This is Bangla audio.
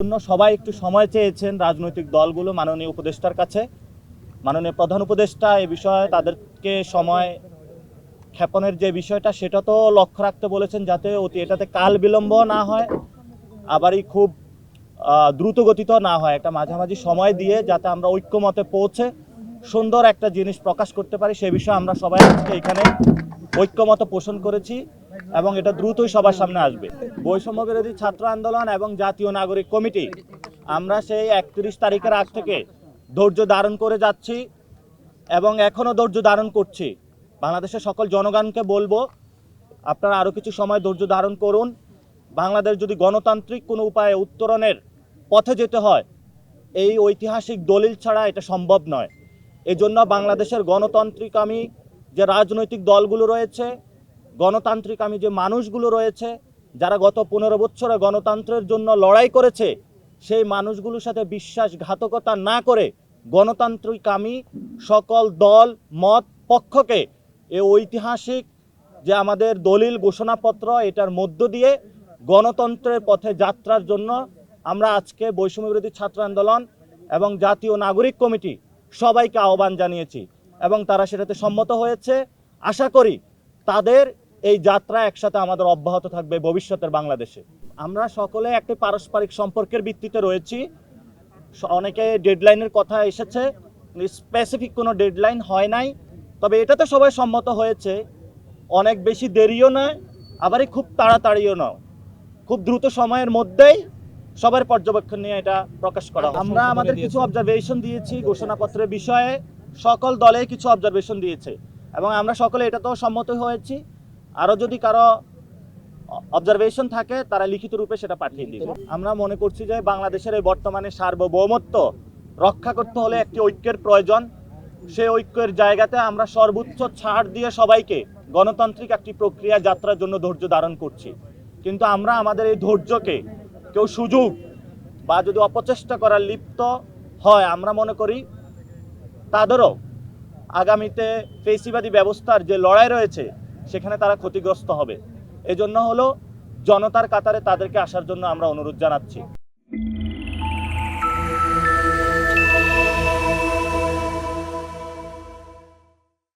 জন্য সবাই একটু সময় চেয়েছেন রাজনৈতিক দলগুলো মাননীয় উপদেষ্টার কাছে। মাননীয় প্রধান উপদেষ্টা এই বিষয়ে তাদেরকে সময় ক্ষেপণের যে বিষয়টা সেটা তো লক্ষ্য রাখতে বলেছেন, যাতে এটাতে কাল বিলম্ব না হয়, আবারই খুব দ্রুত গতিতে না হয়, একটা মাঝামাঝি সময় দিয়ে যাতে আমরা ঐক্যমতে পৌঁছে সুন্দর একটা জিনিস প্রকাশ করতে পারি। সে বিষয়ে আমরা সবাই আজকে এখানে ঐক্যমত পোষণ করেছি এবং এটা দ্রুতই সবার সামনে আসবে। বৈষম্য বিরোধী ছাত্র আন্দোলন এবং জাতীয় নাগরিক কমিটি আমরা সেই 31 তারিখের আগ থেকে ধৈর্য ধারণ করে যাচ্ছি এবং এখনও ধৈর্য ধারণ করছি। বাংলাদেশের সকল জনগণকে বলবো, আপনারা আরও কিছু সময় ধৈর্য ধারণ করুন। বাংলাদেশ যদি গণতান্ত্রিক কোনো উপায়ে উত্তরণের পথে যেতে হয়, এই ঐতিহাসিক দলিল ছাড়া এটা সম্ভব নয়। এজন্য বাংলাদেশের গণতান্ত্রিকামী যে রাজনৈতিক দলগুলো রয়েছে, গণতান্ত্রিকামী যে মানুষগুলো রয়েছে, যারা গত 15 বছরে গণতন্ত্রের জন্য লড়াই করেছে, সেই মানুষগুলোর সাথে বিশ্বাসঘাতকতা না করে গণতান্ত্রিকামী সকল দল মত পক্ষকে এই ঐতিহাসিক যে আমাদের দলিল ঘোষণাপত্র, এটার মধ্য দিয়ে গণতন্ত্রের পথে যাত্রার জন্য আমরা আজকে বৈষম্য বিরোধী ছাত্র আন্দোলন এবং জাতীয় নাগরিক কমিটি সবাইকে আহ্বান জানিয়েছি এবং তারা সেটাতে সম্মত হয়েছে। আশা করি তাদের এই যাত্রা একসাথে আমাদের অব্যাহত থাকবে ভবিষ্যতের বাংলাদেশে। আমরা সকলে একটি পারস্পরিক সম্পর্কের ভিত্তিতে রয়েছি। অনেকে ডেডলাইনের কথা এসেছে, স্পেসিফিক কোনো ডেডলাইন হয় নাই, তবে এটাতে সবাই সম্মত হয়েছে। অনেক বেশি দেরিও নয়, আবারই খুব তাড়াতাড়িও নয়, খুব দ্রুত সময়ের মধ্যেই সবার পর্যবেক্ষণ নিয়ে এটা প্রকাশ করা। আমরা আমাদের কিছু অবজারভেশন দিয়েছি ঘোষণাপত্রের বিষয়ে, সকল দলে কিছু অবজারভেশন দিয়েছে এবং আমরা সকলে এটাতেও সম্মত হয়েছি। আরও যদি কারো অবজারভেশন থাকে তারা লিখিত রূপে সেটা পাঠিয়ে দিবে। আমরা মনে করছি যে বাংলাদেশের এই বর্তমানে সার্বভৌমত্ব রক্ষা করতে হলে একটি ঐক্যের প্রয়োজন। সেই ঐক্যের জায়গাতে আমরা সর্বোচ্চ ছাড় দিয়ে সবাইকে গণতান্ত্রিক একটি প্রক্রিয়া যাত্রার জন্য ধৈর্য ধারণ করছি, কিন্তু আমরা আমাদের এই ধৈর্যকে কেউ সুযোগ বা যদি অপচেষ্টা করার লিপ্ত হয়, আমরা মনে করি তাদেরও আগামীতে ফেসিবাদী ব্যবস্থার যে লড়াই রয়েছে সেখানে তারা ক্ষতিগ্রস্ত হবে। এজন্য হলো জনতার কাতারে তাদেরকে আসার জন্য আমরা অনুরোধ জানাচ্ছি।